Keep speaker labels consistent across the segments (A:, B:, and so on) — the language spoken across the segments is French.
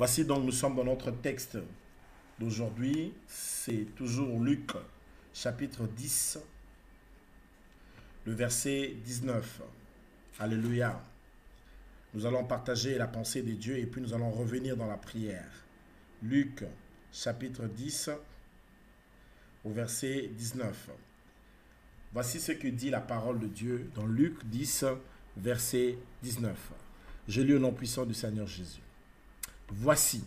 A: Voici donc, nous sommes dans notre texte d'aujourd'hui. C'est toujours Luc, chapitre 10, le verset 19. Alléluia. Nous allons partager la pensée de Dieu et puis nous allons revenir dans la prière. Luc, chapitre 10, au verset 19. Voici ce que dit la parole de Dieu dans Luc 10, verset 19. Je lis au nom puissant du Seigneur Jésus. Voici,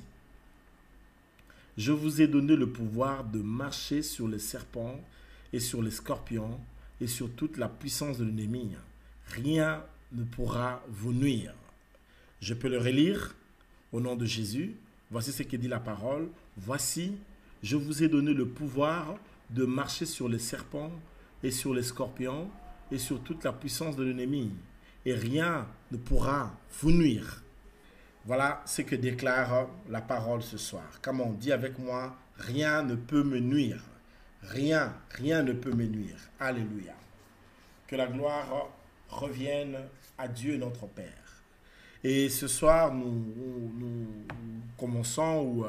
A: je vous ai donné le pouvoir de marcher sur les serpents et sur les scorpions et sur toute la puissance de l'ennemi. Rien ne pourra vous nuire. Je peux le relire au nom de Jésus. Voici ce que dit la parole. Voici, je vous ai donné le pouvoir de marcher sur les serpents et sur les scorpions et sur toute la puissance de l'ennemi. Et rien ne pourra vous nuire. Voilà ce que déclare la parole ce soir. Comme on dit avec moi, rien ne peut me nuire. Rien ne peut me nuire. Alléluia. Que la gloire revienne à Dieu notre Père. Et ce soir, nous commençons ou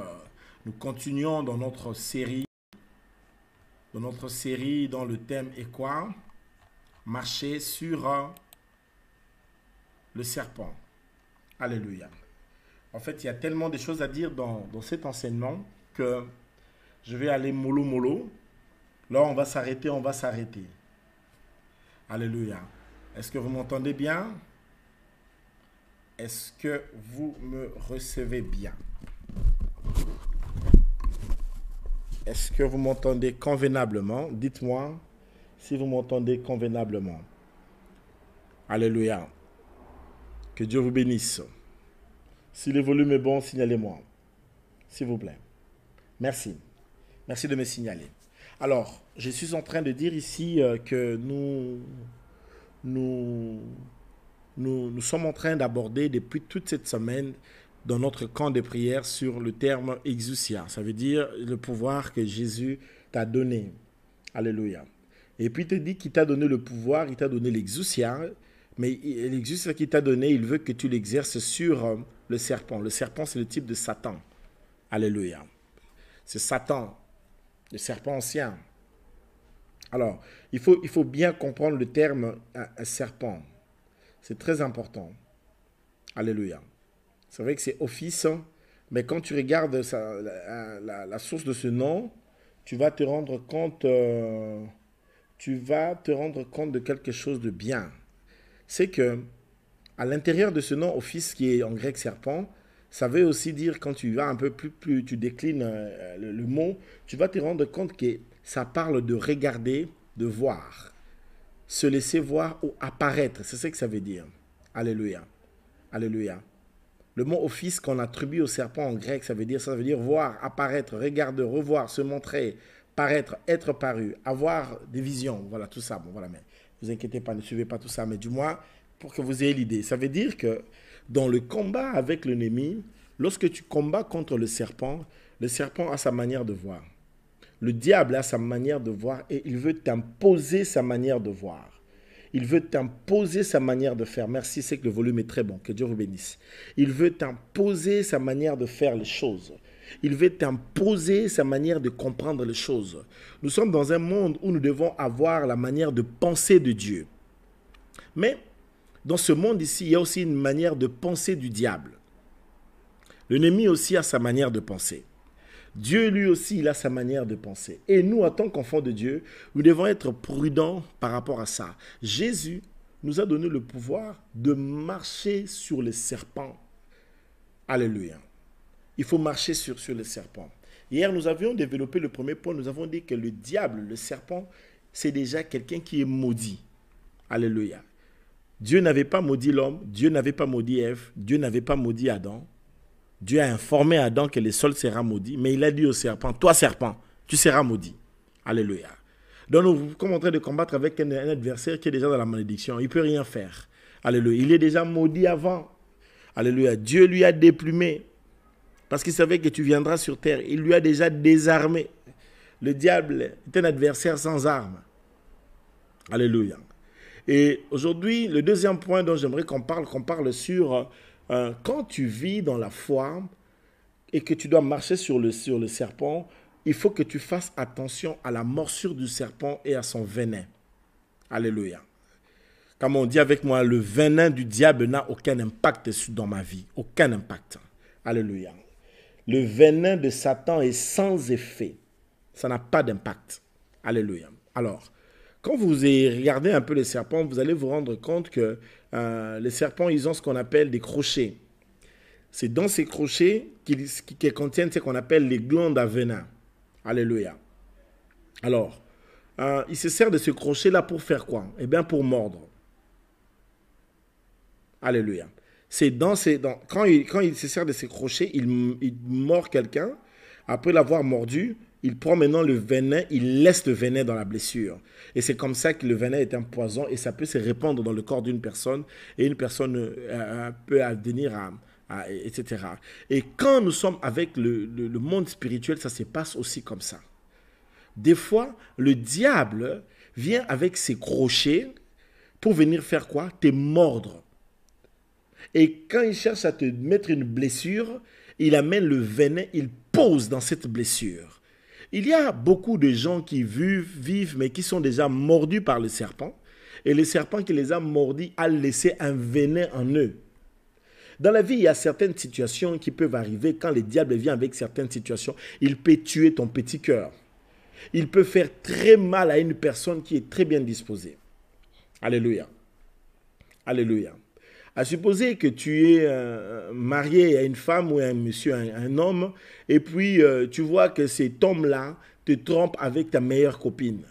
A: nous continuons dans notre série. Dans le thème est quoi? Marcher sur le serpent. Alléluia. En fait, il y a tellement de choses à dire dans cet enseignement que je vais aller mollo mollo. Là, on va s'arrêter. Alléluia. Est-ce que vous m'entendez bien? Est-ce que vous me recevez bien? Est-ce que vous m'entendez convenablement? Dites-moi si vous m'entendez convenablement. Alléluia. Que Dieu vous bénisse. Si le volume est bon, signalez-moi. S'il vous plaît. Merci. Merci de me signaler. Alors, je suis en train de dire ici que nous sommes en train d'aborder depuis toute cette semaine dans notre camp de prière sur le terme exousia. Ça veut dire le pouvoir que Jésus t'a donné. Alléluia. Et puis il te dit qu'il t'a donné le pouvoir, il t'a donné l'exousia. Mais l'exousia qu'il t'a donné, il veut que tu l'exerces sur le serpent. Le serpent, c'est le type de Satan. Alléluia. C'est Satan, le serpent ancien. Alors, il faut bien comprendre le terme un serpent. C'est très important. Alléluia. C'est vrai que c'est office, mais quand tu regardes la source de ce nom, tu vas te rendre compte de quelque chose de bien. C'est que à l'intérieur de ce nom office qui est en grec serpent, ça veut aussi dire quand tu vas un peu plus tu déclines le mot, tu vas te rendre compte que ça parle de regarder, de voir, se laisser voir ou apparaître. C'est ce que ça veut dire. Alléluia. Alléluia. Le mot office qu'on attribue au serpent en grec, ça veut dire voir, apparaître, regarder, revoir, se montrer, paraître, être paru, avoir des visions. Voilà, tout ça. Bon, voilà, mais ne vous inquiétez pas, ne suivez pas tout ça, mais du moins, pour que vous ayez l'idée. Ça veut dire que dans le combat avec l'ennemi, lorsque tu combats contre le serpent a sa manière de voir. Le diable a sa manière de voir et il veut t'imposer sa manière de voir. Il veut t'imposer sa manière de faire. Merci, c'est que le volume est très bon. Que Dieu vous bénisse. Il veut t'imposer sa manière de faire les choses. Il veut t'imposer sa manière de comprendre les choses. Nous sommes dans un monde où nous devons avoir la manière de penser de Dieu. Mais dans ce monde ici, il y a aussi une manière de penser du diable. L'ennemi aussi a sa manière de penser. Dieu lui aussi, il a sa manière de penser. Et nous, en tant qu'enfants de Dieu, nous devons être prudents par rapport à ça. Jésus nous a donné le pouvoir de marcher sur les serpents. Alléluia. Il faut marcher sur les serpents. Hier, nous avions développé le premier point. Nous avons dit que le diable, le serpent, c'est déjà quelqu'un qui est maudit. Alléluia. Dieu n'avait pas maudit l'homme. Dieu n'avait pas maudit Ève. Dieu n'avait pas maudit Adam. Dieu a informé Adam que le sol sera maudit, mais il a dit au serpent, toi serpent, tu seras maudit. Alléluia. Donc nous sommes en train de combattre avec un adversaire qui est déjà dans la malédiction. Il ne peut rien faire. Alléluia. Il est déjà maudit avant. Alléluia. Dieu lui a déplumé parce qu'il savait que tu viendras sur terre. Il lui a déjà désarmé. Le diable est un adversaire sans armes. Alléluia. Et aujourd'hui, le deuxième point dont j'aimerais qu'on parle sur quand tu vis dans la foi, et que tu dois marcher sur le serpent, il faut que tu fasses attention à la morsure du serpent et à son venin. Alléluia. Comme on dit avec moi, le venin du diable n'a aucun impact dans ma vie. Aucun impact. Alléluia. Le venin de Satan est sans effet. Ça n'a pas d'impact. Alléluia. Alors, quand vous regardez un peu les serpents, vous allez vous rendre compte que les serpents, ils ont ce qu'on appelle des crochets. C'est dans ces crochets qu'ils contiennent ce qu'on appelle les glandes à venin. Alléluia. Alors, il se sert de ce crochet-là pour faire quoi? Eh bien, pour mordre. Alléluia. C'est quand il se sert de ses crochets, il mord quelqu'un. Après l'avoir mordu, il prend maintenant le venin, il laisse le venin dans la blessure. Et c'est comme ça que le venin est un poison et ça peut se répandre dans le corps d'une personne et une personne peut advenir etc. Et quand nous sommes avec le monde spirituel, ça se passe aussi comme ça. Des fois, le diable vient avec ses crochets pour venir faire quoi? Te mordre. Et quand il cherche à te mettre une blessure, il amène le venin, il pose dans cette blessure. Il y a beaucoup de gens qui vivent, mais qui sont déjà mordus par le serpent. Et le serpent qui les a mordus a laissé un venin en eux. Dans la vie, il y a certaines situations qui peuvent arriver. Quand le diable vient avec certaines situations, il peut tuer ton petit cœur. Il peut faire très mal à une personne qui est très bien disposée. Alléluia. Alléluia. À supposer que tu es marié à une femme ou à un monsieur, un homme, et puis tu vois que cet homme-là te trompe avec ta meilleure copine.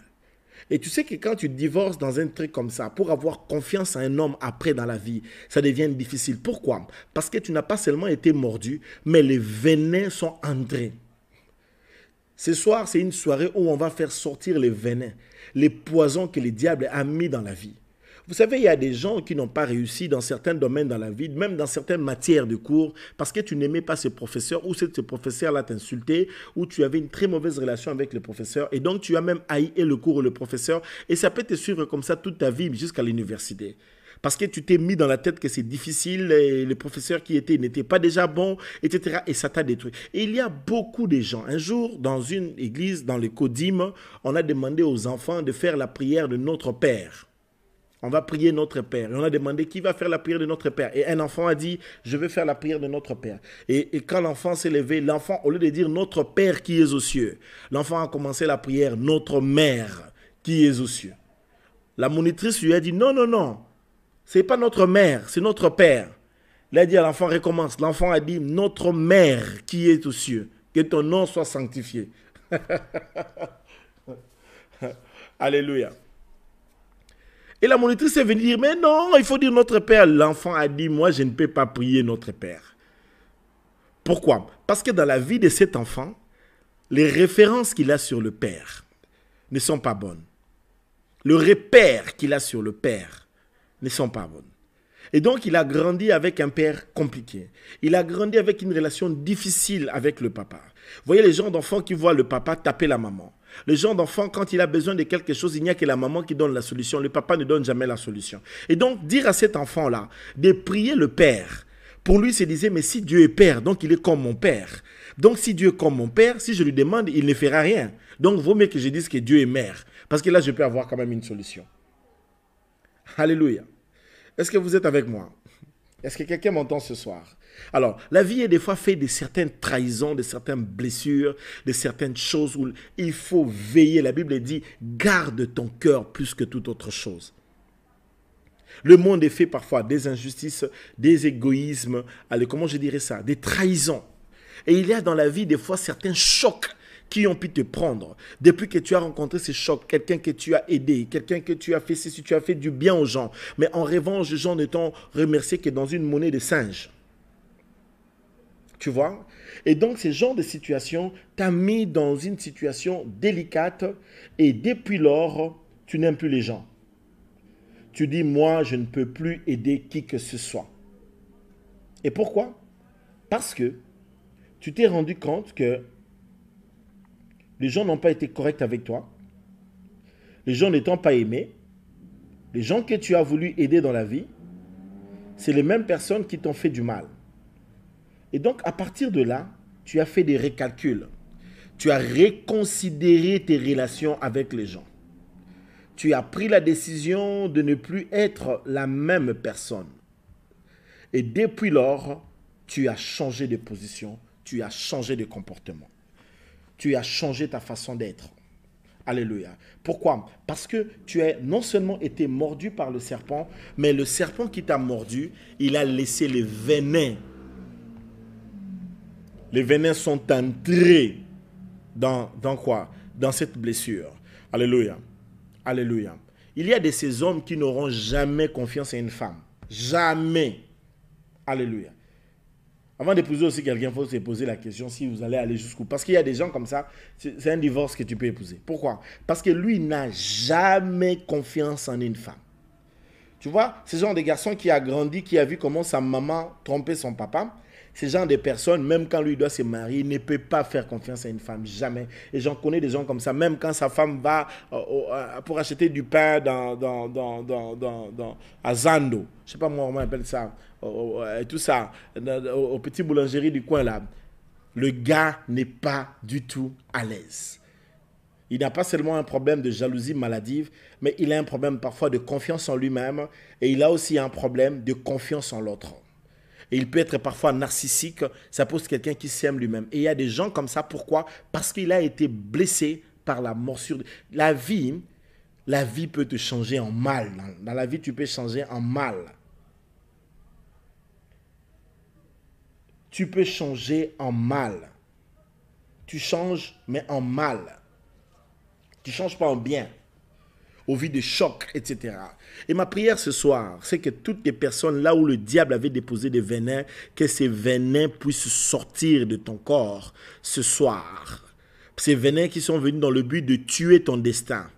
A: Et tu sais que quand tu divorces dans un truc comme ça, pour avoir confiance à un homme après dans la vie, ça devient difficile. Pourquoi? Parce que tu n'as pas seulement été mordu, mais les venins sont entrés. Ce soir, c'est une soirée où on va faire sortir les venins, les poisons que le diable a mis dans la vie. Vous savez, il y a des gens qui n'ont pas réussi dans certains domaines dans la vie, même dans certaines matières de cours, parce que tu n'aimais pas ce professeur, ou ce professeur-là t'insultait, ou tu avais une très mauvaise relation avec le professeur, et donc tu as même haï le cours ou le professeur, et ça peut te suivre comme ça toute ta vie jusqu'à l'université. Parce que tu t'es mis dans la tête que c'est difficile, et le professeur qui n'était pas déjà bon, etc. Et ça t'a détruit. Et il y a beaucoup de gens. Un jour, dans une église, dans le Codim, on a demandé aux enfants de faire la prière de Notre Père. On va prier notre Père. Et on a demandé qui va faire la prière de notre Père. Et un enfant a dit, je vais faire la prière de notre Père. Et quand l'enfant s'est levé, l'enfant, au lieu de dire notre Père qui est aux cieux, l'enfant a commencé la prière, notre Mère qui est aux cieux. La monitrice lui a dit, non, non, non, ce n'est pas notre mère, c'est notre Père. Il a dit à l'enfant, recommence. L'enfant a dit, notre Mère qui est aux cieux, que ton nom soit sanctifié. Alléluia. Et la monitrice est venue dire, mais non, il faut dire notre Père. L'enfant a dit, moi, je ne peux pas prier notre Père. Pourquoi? Parce que dans la vie de cet enfant, les références qu'il a sur le Père ne sont pas bonnes. Le repère qu'il a sur le Père ne sont pas bonnes. Et donc, il a grandi avec un père compliqué. Il a grandi avec une relation difficile avec le papa. Vous voyez les gens d'enfants qui voient le papa taper la maman. Les gens d'enfants, quand il a besoin de quelque chose, il n'y a que la maman qui donne la solution. Le papa ne donne jamais la solution. Et donc, dire à cet enfant-là de prier le Père, pour lui, il se disait, mais si Dieu est Père, donc il est comme mon Père. Donc, si Dieu est comme mon Père, si je lui demande, il ne fera rien. Donc, vaut mieux que je dise que Dieu est Mère. Parce que là, je peux avoir quand même une solution. Alléluia. Est-ce que vous êtes avec moi? Est-ce que quelqu'un m'entend ce soir? Alors, la vie est des fois faite de certaines trahisons, de certaines blessures, de certaines choses où il faut veiller. La Bible dit, garde ton cœur plus que toute autre chose. Le monde est fait parfois des injustices, des égoïsmes, allez, comment je dirais ça, des trahisons. Et il y a dans la vie des fois certains chocs qui ont pu te prendre. Depuis que tu as rencontré ces chocs, quelqu'un que tu as aidé, quelqu'un que tu as fait, si tu as fait du bien aux gens, mais en revanche, les gens ne t'ont remercié que dans une monnaie de singe. Tu vois? Et donc, ce genre de situation t'a mis dans une situation délicate et depuis lors, tu n'aimes plus les gens. Tu dis, moi, je ne peux plus aider qui que ce soit. Et pourquoi? Parce que tu t'es rendu compte que les gens n'ont pas été corrects avec toi. Les gens ne t'ont pas aimé. Les gens que tu as voulu aider dans la vie, c'est les mêmes personnes qui t'ont fait du mal. Et donc, à partir de là, tu as fait des récalculs. Tu as reconsidéré tes relations avec les gens. Tu as pris la décision de ne plus être la même personne. Et depuis lors, tu as changé de position, tu as changé de comportement. Tu as changé ta façon d'être. Alléluia. Pourquoi? Parce que tu as non seulement été mordu par le serpent, mais le serpent qui t'a mordu, il a laissé les venins. Les venins sont entrés dans quoi? Dans cette blessure. Alléluia. Alléluia. Il y a de ces hommes qui n'auront jamais confiance à une femme. Jamais. Alléluia. Avant d'épouser aussi quelqu'un, il faut se poser la question si vous allez aller jusqu'où. Parce qu'il y a des gens comme ça, c'est un divorce que tu peux épouser. Pourquoi? Parce que lui n'a jamais confiance en une femme. Tu vois, ce genre de garçon qui a grandi, qui a vu comment sa maman trompait son papa, ce genre de personnes, même quand lui doit se marier, il ne peut pas faire confiance à une femme, jamais. Et j'en connais des gens comme ça, même quand sa femme va pour acheter du pain à Zando, je ne sais pas moi comment on appelle ça, et tout ça, au petit boulangerie du coin là, le gars n'est pas du tout à l'aise. Il n'a pas seulement un problème de jalousie maladive, mais il a un problème parfois de confiance en lui-même et il a aussi un problème de confiance en l'autre. Et il peut être parfois narcissique, ça pose quelqu'un qui s'aime lui-même. Et il y a des gens comme ça, pourquoi? Parce qu'il a été blessé par la morsure. La vie peut te changer en mal. Dans la vie, tu peux changer en mal. Tu peux changer en mal. Tu changes, mais en mal. Tu ne changes pas en bien. Au vu de chocs, etc. Et ma prière ce soir, c'est que toutes les personnes là où le diable avait déposé des venins, que ces venins puissent sortir de ton corps ce soir. Ces venins qui sont venus dans le but de tuer ton destin,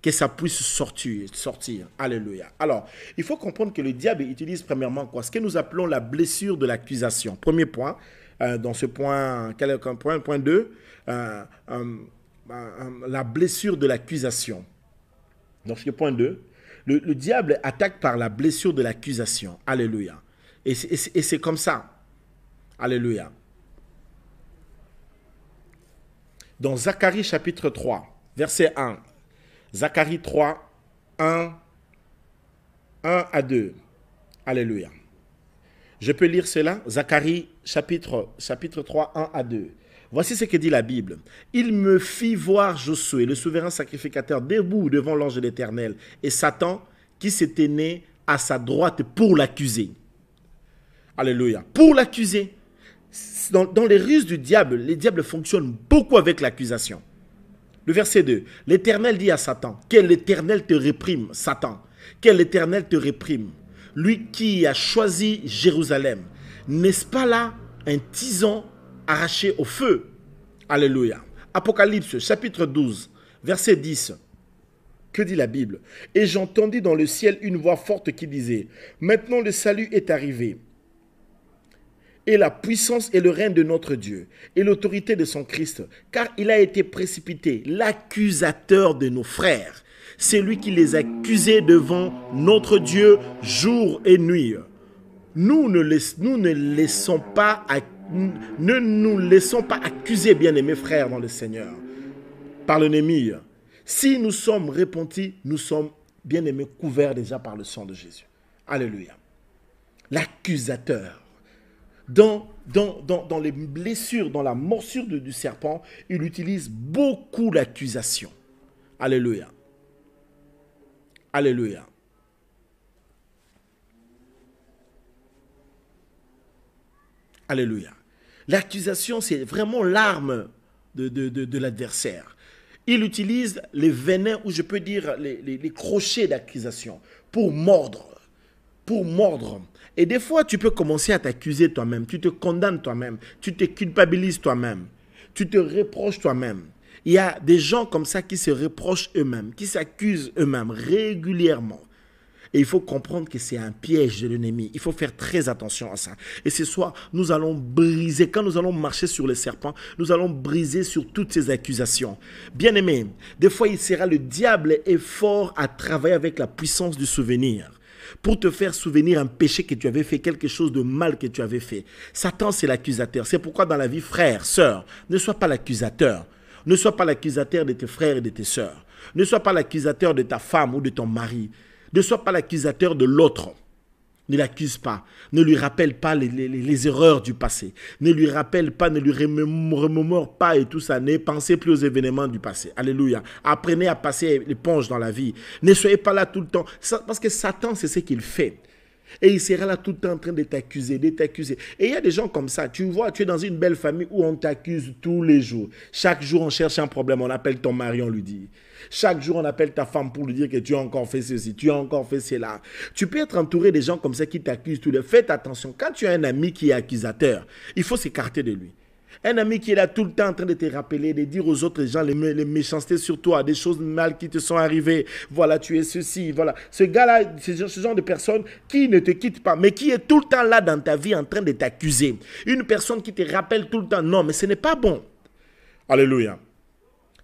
A: que ça puisse sortir. Alléluia. Alors, il faut comprendre que le diable utilise premièrement quoi? Ce que nous appelons la blessure de l'accusation. Premier point, dans ce point, quel est le point? Point 2, la blessure de l'accusation. Dans ce point 2, le diable attaque par la blessure de l'accusation. Alléluia. Et c'est comme ça. Alléluia. Dans Zacharie chapitre 3, verset 1. Zacharie 3, 1 à 2. Alléluia. Je peux lire cela? Zacharie chapitre 3, 1 à 2. Voici ce que dit la Bible. Il me fit voir Josué, le souverain sacrificateur, debout devant l'ange de l'Éternel, et Satan qui s'était né à sa droite pour l'accuser. Alléluia. Pour l'accuser. Dans les ruses du diable, les diables fonctionnent beaucoup avec l'accusation. Le verset 2. L'Éternel dit à Satan, que l'Éternel te réprime, Satan, que l'Éternel te réprime. Lui qui a choisi Jérusalem, n'est-ce pas là un tison arraché au feu? Alléluia. Apocalypse, chapitre 12, verset 10. Que dit la Bible? Et j'entendis dans le ciel une voix forte qui disait, maintenant le salut est arrivé, et la puissance et le règne de notre Dieu, et l'autorité de son Christ, car il a été précipité, l'accusateur de nos frères. C'est lui qui les accusait devant notre Dieu jour et nuit. Nous ne nous laissons pas accuser, bien-aimés frères dans le Seigneur, par l'ennemi. Si nous sommes repentis, nous sommes, bien-aimés, couverts déjà par le sang de Jésus. Alléluia. L'accusateur. Dans les blessures, dans la morsure du serpent, il utilise beaucoup l'accusation. Alléluia. Alléluia. Alléluia. L'accusation, c'est vraiment l'arme de l'adversaire. Il utilise les venins, ou je peux dire les crochets d'accusation, pour mordre. Pour mordre. Et des fois, tu peux commencer à t'accuser toi-même. Tu te condamnes toi-même. Tu te culpabilises toi-même. Tu te reproches toi-même. Il y a des gens comme ça qui se reprochent eux-mêmes, qui s'accusent eux-mêmes régulièrement. Et il faut comprendre que c'est un piège de l'ennemi. Il faut faire très attention à ça. Et ce soir, nous allons briser, quand nous allons marcher sur les serpents, nous allons briser sur toutes ces accusations. Bien-aimés, des fois, le diable est fort à travailler avec la puissance du souvenir. pour te faire souvenir un péché que tu avais fait, quelque chose de mal que tu avais fait. Satan, c'est l'accusateur. C'est pourquoi dans la vie, frère, sœur, ne sois pas l'accusateur. Ne sois pas l'accusateur de tes frères et de tes sœurs. Ne sois pas l'accusateur de ta femme ou de ton mari. Ne sois pas l'accusateur de l'autre. Ne l'accuse pas. Ne lui rappelle pas les erreurs du passé. Ne lui rappelle pas, ne lui remémore pas et tout ça. Ne pensez plus aux événements du passé. Alléluia. Apprenez à passer l'éponge dans la vie. Ne soyez pas là tout le temps. Parce que Satan, c'est ce qu'il fait. Et il sera là tout le temps en train de t'accuser, de t'accuser. Et il y a des gens comme ça. Tu vois, tu es dans une belle famille où on t'accuse tous les jours. Chaque jour, on cherche un problème. On appelle ton mari, on lui dit. Chaque jour, on appelle ta femme pour lui dire que tu as encore fait ceci, tu as encore fait cela. Tu peux être entouré de gens comme ça qui t'accusent tous les jours. Faites attention. Quand tu as un ami qui est accusateur, il faut s'écarter de lui. Un ami qui est là tout le temps en train de te rappeler, de dire aux autres gens les méchancetés sur toi, des choses mal qui te sont arrivées. Voilà, tu es ceci, voilà. Ce gars-là, ce genre de personne qui ne te quitte pas, mais qui est tout le temps là dans ta vie en train de t'accuser. Une personne qui te rappelle tout le temps, non, mais ce n'est pas bon. Alléluia.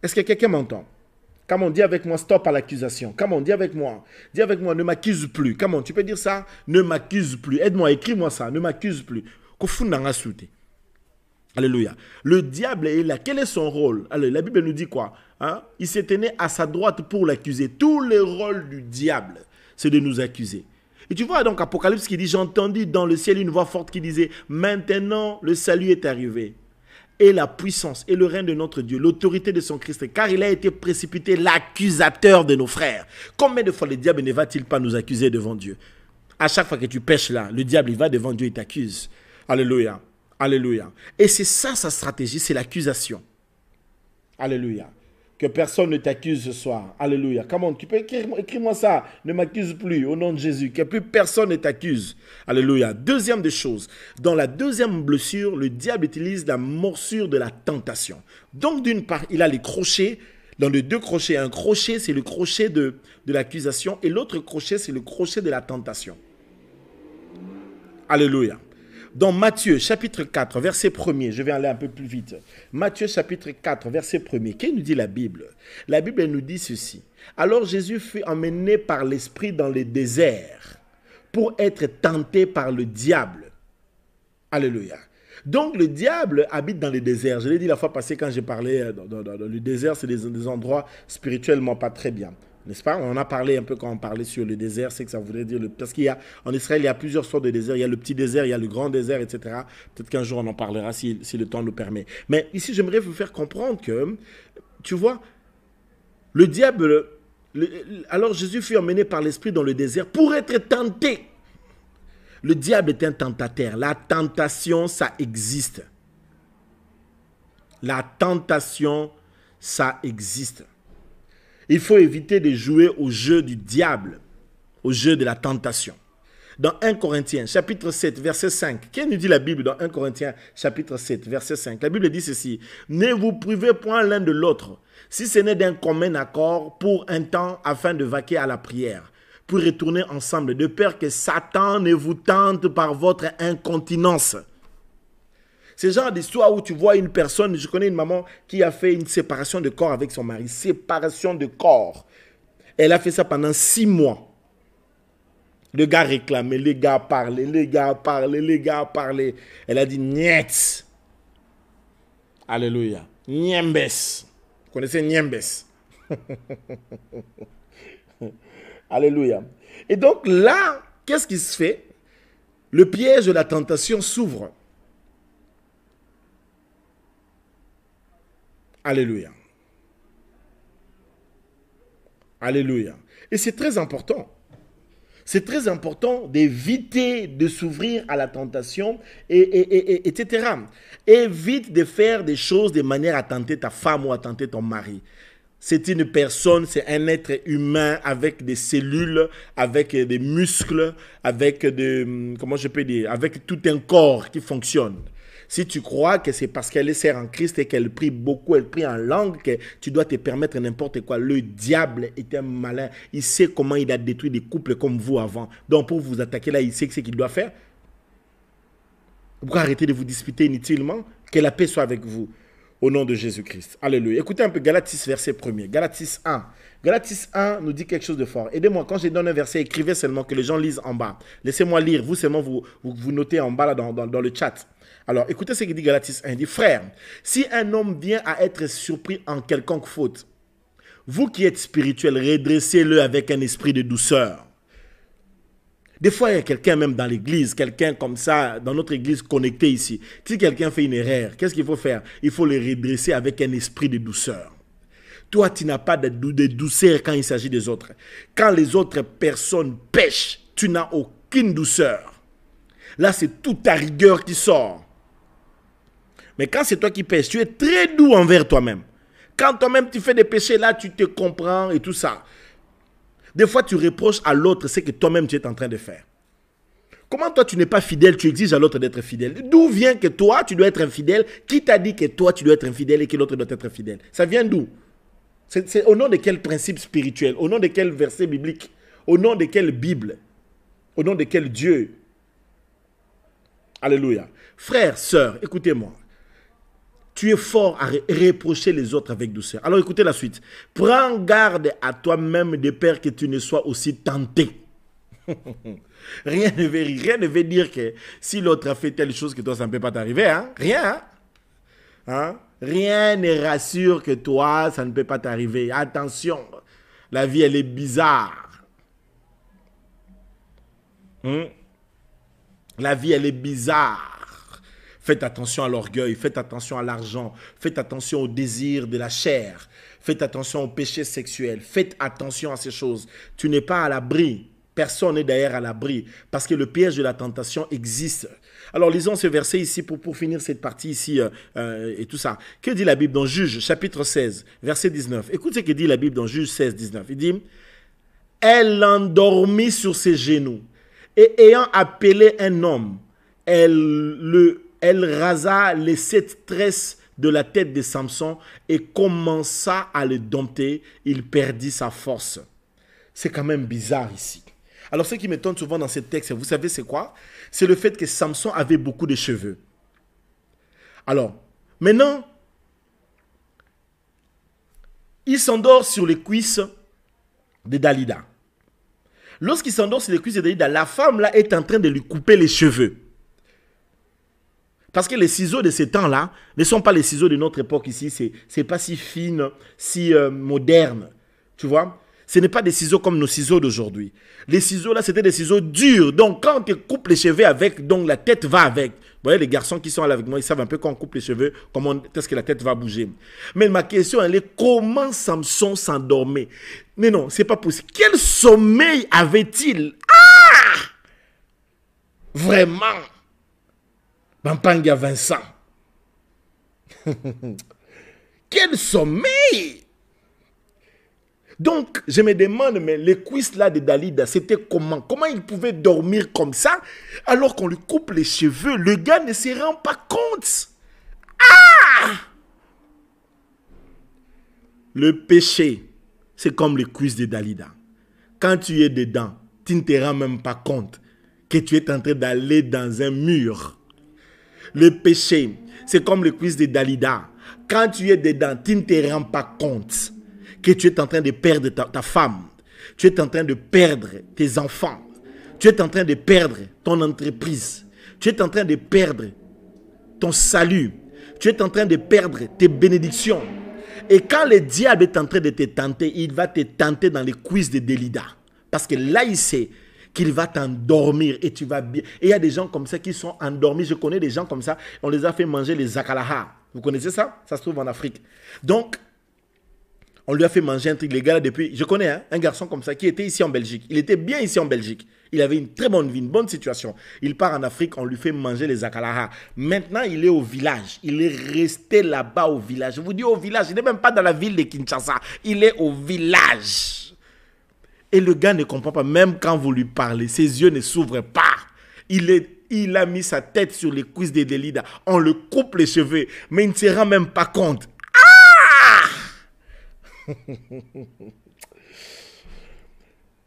A: Est-ce que quelqu'un m'entend? Come on, dis avec moi, stop à l'accusation. Come on, dis avec moi. Dis avec moi, ne m'accuse plus. Come on, tu peux dire ça? Ne m'accuse plus. Aide-moi, écris-moi ça. Ne m'accuse plus. Alléluia. Le diable est là. Quel est son rôle? Alors, la Bible nous dit quoi? Il s'est tenu à sa droite pour l'accuser. Tout le rôle du diable, c'est de nous accuser. Et tu vois donc Apocalypse qui dit, j'ai entendu dans le ciel une voix forte qui disait, maintenant le salut est arrivé. Et la puissance et le règne de notre Dieu, l'autorité de son Christ, car il a été précipité l'accusateur de nos frères. Combien de fois le diable ne va-t-il pas nous accuser devant Dieu? À chaque fois que tu pêches là, le diable il va devant Dieu et t'accuse. Alléluia. Alléluia. Et c'est ça sa stratégie, c'est l'accusation. Alléluia. Que personne ne t'accuse ce soir. Alléluia. Comment tu peux écrire-moi ça. Ne m'accuse plus au nom de Jésus. Que plus personne ne t'accuse. Alléluia. Deuxième des choses. Dans la deuxième blessure, le diable utilise la morsure de la tentation. Donc d'une part, il a les crochets. Dans les deux crochets, un crochet, c'est le crochet de l'accusation. Et l'autre crochet, c'est le crochet de la tentation. Alléluia. Dans Matthieu chapitre 4, verset 1er, je vais aller un peu plus vite. Matthieu chapitre 4, verset 1er, qu'est-ce que nous dit la Bible? La Bible nous dit ceci. Alors Jésus fut emmené par l'Esprit dans le désert pour être tenté par le diable. Alléluia. Donc le diable habite dans le désert. Je l'ai dit la fois passée quand j'ai parlé dans le désert, c'est des endroits spirituellement pas très bien. N'est-ce pas? On en a parlé un peu quand on parlait sur le désert, c'est que ça voudrait dire... Parce qu'il y a, en Israël, il y a plusieurs sortes de déserts. Il y a le petit désert, il y a le grand désert, etc. Peut-être qu'un jour on en parlera si le temps le permet. Mais ici, j'aimerais vous faire comprendre que, tu vois, le diable... alors Jésus fut emmené par l'Esprit dans le désert pour être tenté. Le diable est un tentateur. La tentation, ça existe. La tentation, ça existe. Il faut éviter de jouer au jeu du diable, au jeu de la tentation. Dans 1 Corinthiens, chapitre 7, verset 5, qu'est-ce que nous dit la Bible dans 1 Corinthiens, chapitre 7, verset 5? La Bible dit ceci, « Ne vous privez point l'un de l'autre, si ce n'est d'un commun accord pour un temps afin de vaquer à la prière, pour retourner ensemble, de peur que Satan ne vous tente par votre incontinence. » C'est le genre d'histoire où tu vois une personne, je connais une maman qui a fait une séparation de corps avec son mari. Séparation de corps. Elle a fait ça pendant 6 mois. Le gars réclamait, les gars parlaient, les gars parlaient, les gars parlaient. Elle a dit, niet. Alléluia. Niembes. Vous connaissez Niembes? Alléluia. Et donc là, qu'est-ce qui se fait? Le piège de la tentation s'ouvre. Alléluia. Alléluia. Et c'est très important. C'est très important d'éviter de s'ouvrir à la tentation, etc. Évite de faire des choses de manière à tenter ta femme ou à tenter ton mari. C'est une personne, c'est un être humain avec des cellules, avec des muscles, avec comment je peux dire, avec tout un corps qui fonctionne. Si tu crois que c'est parce qu'elle est sœur en Christ et qu'elle prie beaucoup, elle prie en langue, que tu dois te permettre n'importe quoi. Le diable est un malin. Il sait comment il a détruit des couples comme vous avant. Donc pour vous attaquer là, il sait ce qu'il doit faire. Pourquoi arrêter de vous disputer inutilement? Que la paix soit avec vous. au nom de Jésus-Christ. Alléluia. Écoutez un peu Galates 6, verset 1er. Galates 6, 1. Galates 6, 1 nous dit quelque chose de fort. Aidez-moi, quand je donne un verset, écrivez seulement que les gens lisent en bas. Laissez-moi lire, vous seulement vous notez en bas là, dans le chat. Alors, écoutez ce qu'il dit Galates 6, 1. Il dit, frère, si un homme vient à être surpris en quelconque faute, vous qui êtes spirituels, redressez-le avec un esprit de douceur. Des fois, il y a quelqu'un même dans l'église, quelqu'un comme ça, dans notre église connectée ici. Si quelqu'un fait une erreur, qu'est-ce qu'il faut faire? Il faut le redresser avec un esprit de douceur. Toi, tu n'as pas de douceur quand il s'agit des autres. Quand les autres personnes pêchent, tu n'as aucune douceur. Là, c'est toute ta rigueur qui sort. Mais quand c'est toi qui pêches, tu es très doux envers toi-même. Quand toi-même tu fais des péchés, là, tu te comprends et tout ça. Des fois, tu reproches à l'autre ce que toi-même tu es en train de faire. Comment toi, tu n'es pas fidèle, tu exiges à l'autre d'être fidèle? D'où vient que toi, tu dois être infidèle? Qui t'a dit que toi, tu dois être infidèle et que l'autre doit être fidèle? Ça vient d'où? C'est au nom de quel principe spirituel? Au nom de quel verset biblique? Au nom de quelle Bible? Au nom de quel Dieu? Alléluia. Frères, sœurs, écoutez-moi. Tu es fort à reprocher les autres avec douceur. Alors écoutez la suite. Prends garde à toi-même de peur que tu ne sois aussi tenté. Rien ne veut dire que si l'autre a fait telle chose que toi, ça ne peut pas t'arriver. Hein? Rien. Hein? Rien ne rassure que toi, ça ne peut pas t'arriver. Attention, la vie, elle est bizarre. La vie, elle est bizarre. Faites attention à l'orgueil, faites attention à l'argent, faites attention au désir de la chair, faites attention au péché sexuel, faites attention à ces choses. Tu n'es pas à l'abri, personne n'est d'ailleurs à l'abri, parce que le piège de la tentation existe. Alors lisons ce verset ici pour finir cette partie ici et tout ça. Que dit la Bible dans Juge, chapitre 16, verset 19? Écoute ce que dit la Bible dans Juge 16, 19. Il dit, « Elle l'endormit sur ses genoux, et ayant appelé un homme, elle rasa les 7 tresses de la tête de Samson et commença à le dompter. Il perdit sa force. » C'est quand même bizarre ici. Alors ce qui m'étonne souvent dans ce texte, vous savez c'est quoi? C'est le fait que Samson avait beaucoup de cheveux. Alors, maintenant, il s'endort sur les cuisses de Dalida. Lorsqu'il s'endort sur les cuisses de Dalida, la femme là est en train de lui couper les cheveux. Parce que les ciseaux de ces temps-là ne sont pas les ciseaux de notre époque ici. C'est pas si fine, si moderne. Tu vois? Ce n'est pas des ciseaux comme nos ciseaux d'aujourd'hui. Les ciseaux là, c'était des ciseaux durs. Donc quand tu coupes les cheveux avec, donc la tête va avec. Vous voyez, les garçons qui sont là avec moi, ils savent un peu quand on coupe les cheveux, comment est-ce que la tête va bouger. Mais ma question, elle est comment Samson s'endormait? Mais non, c'est pas possible. Quel sommeil avait-il? Ah! Vraiment? Bampanga Vincent. Quel sommeil! Donc, je me demande, mais les cuisses là de Dalida, c'était comment? Comment il pouvait dormir comme ça alors qu'on lui coupe les cheveux? Le gars ne se rend pas compte. Ah! Le péché, c'est comme les cuisses de Dalida. Quand tu es dedans, tu ne te rends même pas compte que tu es en train d'aller dans un mur. Le péché, c'est comme le cuisse de Dalida. Quand tu es dedans, tu ne te rends pas compte que tu es en train de perdre ta femme. Tu es en train de perdre tes enfants. Tu es en train de perdre ton entreprise. Tu es en train de perdre ton salut. Tu es en train de perdre tes bénédictions. Et quand le diable est en train de te tenter, il va te tenter dans les cuisses de Dalida. Parce que là, il sait qu'il va t'endormir et tu vas bien. Et il y a des gens comme ça qui sont endormis. Je connais des gens comme ça. On les a fait manger les zakalaha. Vous connaissez ça? Ça se trouve en Afrique. Donc, on lui a fait manger un truc. Les gars, là, depuis... Je connais un garçon comme ça qui était ici en Belgique. Il était bien ici en Belgique. Il avait une très bonne vie, une bonne situation. Il part en Afrique, on lui fait manger les zakalaha. Maintenant, il est au village. Il est resté là-bas au village. Je vous dis au village. Il n'est même pas dans la ville de Kinshasa. Il est au village. Et le gars ne comprend pas, même quand vous lui parlez, ses yeux ne s'ouvrent pas. Il a mis sa tête sur les cuisses de Dalida. On le coupe les cheveux, mais il ne se rend même pas compte. Ah!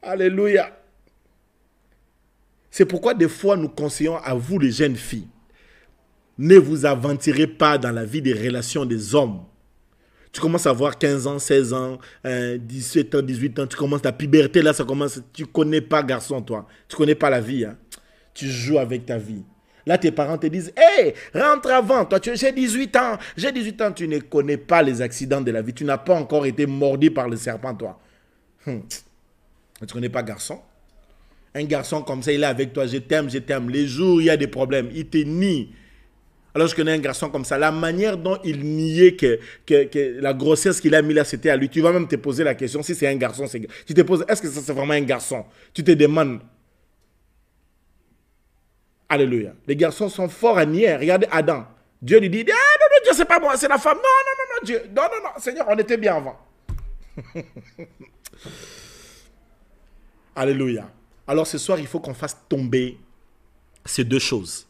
A: Alléluia. C'est pourquoi des fois nous conseillons à vous les jeunes filles, Ne vous aventurez pas dans la vie des relations des hommes. Tu commences à avoir 15 ans, 16 ans, 17 ans, 18 ans, tu commences la puberté, là ça commence, tu ne connais pas garçon toi, tu ne connais pas la vie, hein. Tu joues avec ta vie. Là tes parents te disent, hé, rentre avant, toi j'ai 18 ans, tu ne connais pas les accidents de la vie, tu n'as pas encore été mordu par le serpent toi. Tu ne connais pas garçon. Un garçon comme ça, il est avec toi, je t'aime, les jours où il y a des problèmes, il te nie. Alors je connais un garçon comme ça, la manière dont il niait que la grossesse qu'il a mis là, c'était à lui. Tu vas même te poser la question, si c'est un garçon, tu te poses, est-ce que ça c'est vraiment un garçon? Tu te demandes. Alléluia. Les garçons sont forts à nier. Regardez Adam. Dieu lui dit, ah non, non, Dieu, c'est pas moi, c'est la femme. Non, non, non, non, Dieu. Non, non, non, Seigneur, on était bien avant. Alléluia. Alors ce soir, il faut qu'on fasse tomber ces deux choses.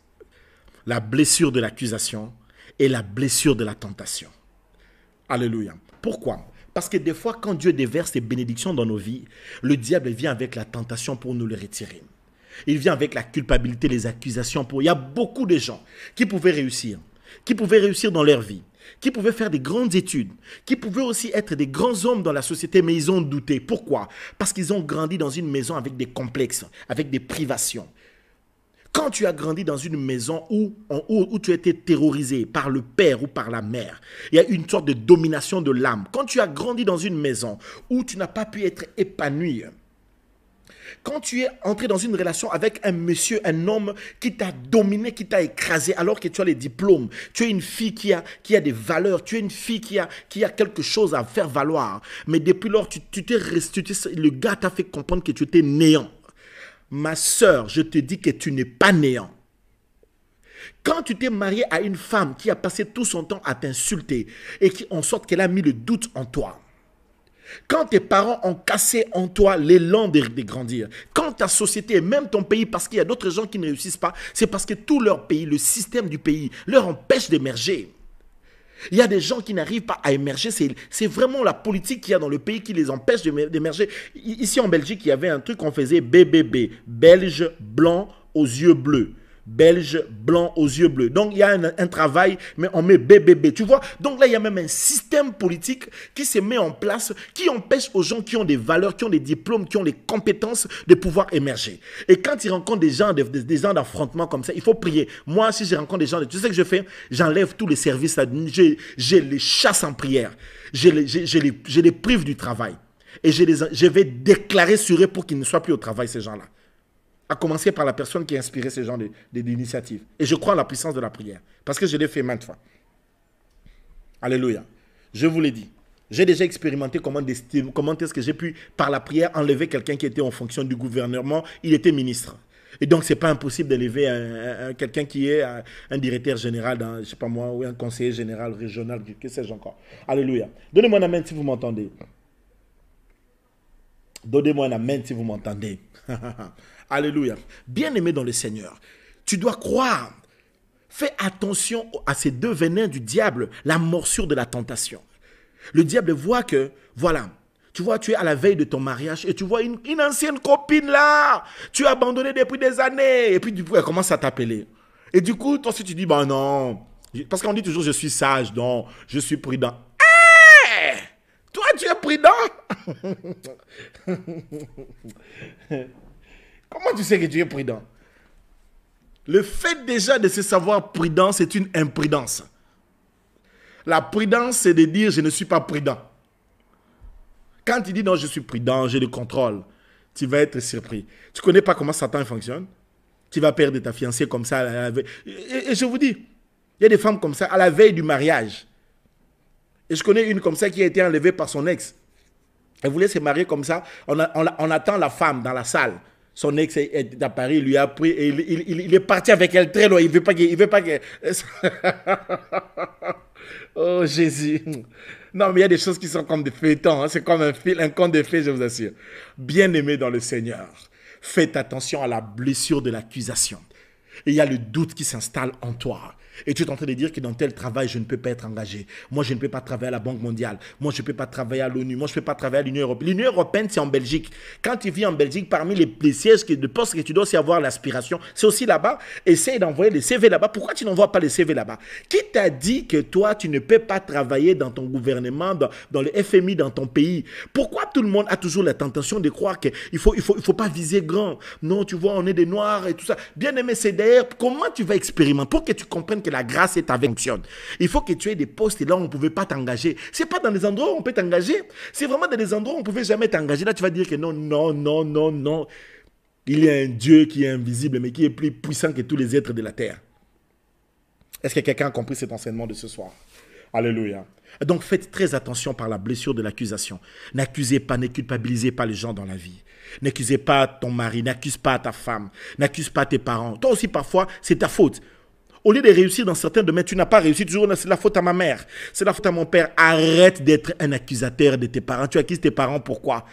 A: La blessure de l'accusation et la blessure de la tentation. Alléluia. Pourquoi? Parce que des fois, quand Dieu déverse ses bénédictions dans nos vies, le diable vient avec la tentation pour nous le retirer. Il vient avec la culpabilité, les accusations. Il y a beaucoup de gens qui pouvaient réussir dans leur vie, qui pouvaient faire des grandes études, qui pouvaient aussi être des grands hommes dans la société, mais ils ont douté. Pourquoi? Parce qu'ils ont grandi dans une maison avec des complexes, avec des privations. Quand tu as grandi dans une maison où tu as été terrorisé par le père ou par la mère, il y a une sorte de domination de l'âme. Quand tu as grandi dans une maison où tu n'as pas pu être épanoui, quand tu es entré dans une relation avec un monsieur, un homme qui t'a dominé, qui t'a écrasé alors que tu as les diplômes, tu es une fille qui a des valeurs, tu es une fille qui a quelque chose à faire valoir, mais depuis lors, le gars t'a fait comprendre que tu étais néant. Ma sœur, je te dis que tu n'es pas néant. Quand tu t'es marié à une femme qui a passé tout son temps à t'insulter et en sorte qu'elle a mis le doute en toi, quand tes parents ont cassé en toi l'élan de grandir, quand ta société et même ton pays, parce qu'il y a d'autres gens qui ne réussissent pas, c'est parce que tout leur pays, le système du pays, leur empêche d'émerger. Il y a des gens qui n'arrivent pas à émerger, c'est vraiment la politique qu'il y a dans le pays qui les empêche d'émerger. Ici en Belgique, il y avait un truc qu'on faisait BBB, Belge blanc aux yeux bleus. Belge blanc aux yeux bleus. Donc il y a un travail, mais on met BBB, tu vois. Donc là, il y a même un système politique qui se met en place, qui empêche aux gens qui ont des valeurs, qui ont des diplômes, qui ont les compétences de pouvoir émerger. Et quand ils rencontrent des gens d'affrontement comme ça, il faut prier. Moi, si je rencontre des gens, tu sais ce que je fais? J'enlève tous les services, je les chasse en prière. Je les prive du travail. Et je vais déclarer sur eux pour qu'ils ne soient plus au travail, ces gens-là. À commencer par la personne qui a inspiré ce genre d'initiative. Et je crois en la puissance de la prière. Parce que je l'ai fait maintes fois. Alléluia. Je vous l'ai dit. J'ai déjà expérimenté comment est-ce que j'ai pu, par la prière, enlever quelqu'un qui était en fonction du gouvernement. Il était ministre. Et donc, ce n'est pas impossible d'élever quelqu'un qui est un directeur général, je ne sais pas moi, ou un conseiller général régional, que sais-je encore. Alléluia. Donnez-moi un amen si vous m'entendez. Donnez-moi un amen si vous m'entendez. Alléluia. Bien-aimé dans le Seigneur, tu dois croire. Fais attention à ces deux venins du diable, la morsure de la tentation. Le diable voit que, voilà, tu vois, tu es à la veille de ton mariage et tu vois une ancienne copine là. Tu as abandonné depuis des années. Et puis, du coup, elle commence à t'appeler. Et du coup, toi aussi, tu dis, bah non. Parce qu'on dit toujours, je suis sage, donc je suis prudent. Hey! Toi, tu es prudent. Comment tu sais que tu es prudent? Le fait déjà de se savoir prudent, c'est une imprudence. La prudence, c'est de dire je ne suis pas prudent. Quand tu dis non, je suis prudent, j'ai le contrôle, tu vas être surpris. Tu ne connais pas comment Satan fonctionne? Tu vas perdre ta fiancée comme ça. Et je vous dis, il y a des femmes comme ça à la veille du mariage. Et je connais une comme ça qui a été enlevée par son ex. Elle voulait se marier comme ça. On attend la femme dans la salle. Son ex est à Paris, il lui a pris et il est parti avec elle très loin. Il veut pas que... Oh Jésus. Non, mais il y a des choses qui sont comme des feuilletons. Hein. C'est comme un conte de fées, je vous assure. Bien-aimé dans le Seigneur, faites attention à la blessure de l'accusation. Et il y a le doute qui s'installe en toi. Et tu es en train de dire que dans tel travail, je ne peux pas être engagé. Moi, je ne peux pas travailler à la Banque mondiale. Moi, je ne peux pas travailler à l'ONU. Moi, je ne peux pas travailler à l'Union européenne. L'Union européenne, c'est en Belgique. Quand tu vis en Belgique, parmi les sièges de postes que tu dois aussi avoir l'aspiration, c'est aussi là-bas. Essaye d'envoyer les CV là-bas. Pourquoi tu n'envoies pas les CV là-bas? Qui t'a dit que toi, tu ne peux pas travailler dans ton gouvernement, dans le FMI, dans ton pays? Pourquoi tout le monde a toujours la tentation de croire qu'il ne faut pas viser grand? Non, tu vois, on est des Noirs et tout ça. Bien aimé, c'est d'ailleurs comment tu vas expérimenter pour que tu comprennes que la grâce est avec fonctionne. Il faut que tu aies des postes là où on ne pouvait pas t'engager. Ce n'est pas dans des endroits où on peut t'engager. C'est vraiment dans des endroits où on ne pouvait jamais t'engager. Là, tu vas dire que non, non, non, non, non. Il y a un Dieu qui est invisible, mais qui est plus puissant que tous les êtres de la terre. Est-ce que quelqu'un a compris cet enseignement de ce soir? Alléluia. Donc, faites très attention par la blessure de l'accusation. N'accusez pas, ne culpabilisez pas les gens dans la vie. N'accusez pas ton mari, n'accuse pas ta femme, n'accuse pas tes parents. Toi aussi, parfois, c'est ta faute. Au lieu de réussir dans certains domaines, tu n'as pas réussi. Toujours, c'est la faute à ma mère. C'est la faute à mon père. Arrête d'être un accusateur de tes parents. Tu accuses tes parents, pourquoi?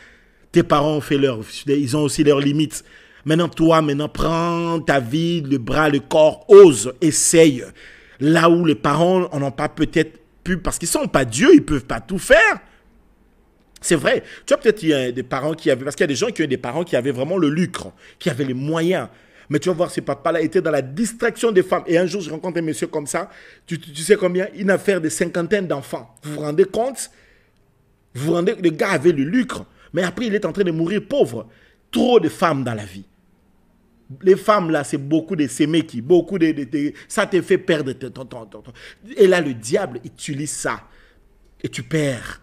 A: Tes parents ont fait ils ont aussi leurs limites. Maintenant, toi, prends ta vie, le bras, le corps, ose, essaye. Là où les parents n'en ont pas peut-être pu, parce qu'ils ne sont pas Dieu, ils ne peuvent pas tout faire. C'est vrai. Tu vois, peut-être qu'il y a des parents qui avaient, parce qu'il y a des gens qui ont des parents qui avaient vraiment le lucre, qui avaient les moyens. Mais tu vas voir, ce papa-là était dans la distraction des femmes. Et un jour, je rencontre un monsieur comme ça. Tu sais combien? Une affaire de cinquantaine d'enfants. Vous vous rendez compte? Le gars avait le lucre. Mais après, il est en train de mourir pauvre. Trop de femmes dans la vie. Les femmes, là, c'est beaucoup de séméki. Beaucoup ça te fait perdre ton. Et là, le diable utilise ça. Et tu perds.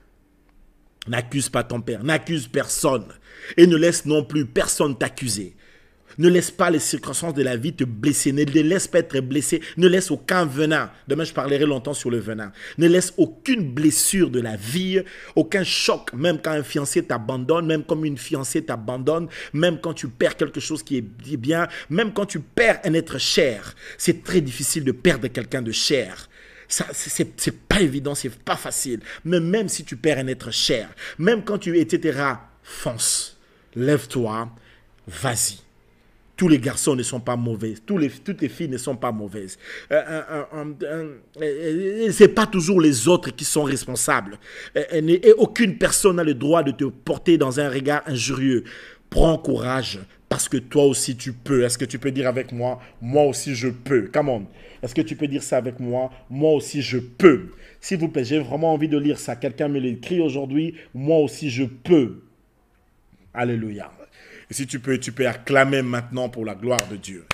A: N'accuse pas ton père. N'accuse personne. Et ne laisse non plus personne t'accuser. Ne laisse pas les circonstances de la vie te blesser. Ne les laisse pas être blessé. Ne laisse aucun venin. Demain, je parlerai longtemps sur le venin. Ne laisse aucune blessure de la vie, aucun choc. Même quand un fiancé t'abandonne, même comme une fiancée t'abandonne, même quand tu perds quelque chose qui est bien, même quand tu perds un être cher. C'est très difficile de perdre quelqu'un de cher. C'est pas évident, c'est pas facile. Mais même si tu perds un être cher, même quand tu etc., fonce. Lève-toi, vas-y. Tous les garçons ne sont pas mauvais. Toutes les filles ne sont pas mauvaises. Ce n'est pas toujours les autres qui sont responsables. Et aucune personne n'a le droit de te porter dans un regard injurieux. Prends courage parce que toi aussi tu peux. Est-ce que tu peux dire avec moi, moi aussi je peux? Come on. Est-ce que tu peux dire ça avec moi? Moi aussi je peux. S'il vous plaît, j'ai vraiment envie de lire ça. Quelqu'un me l'écrit aujourd'hui. Moi aussi je peux. Alléluia. Et si tu peux acclamer maintenant pour la gloire de Dieu.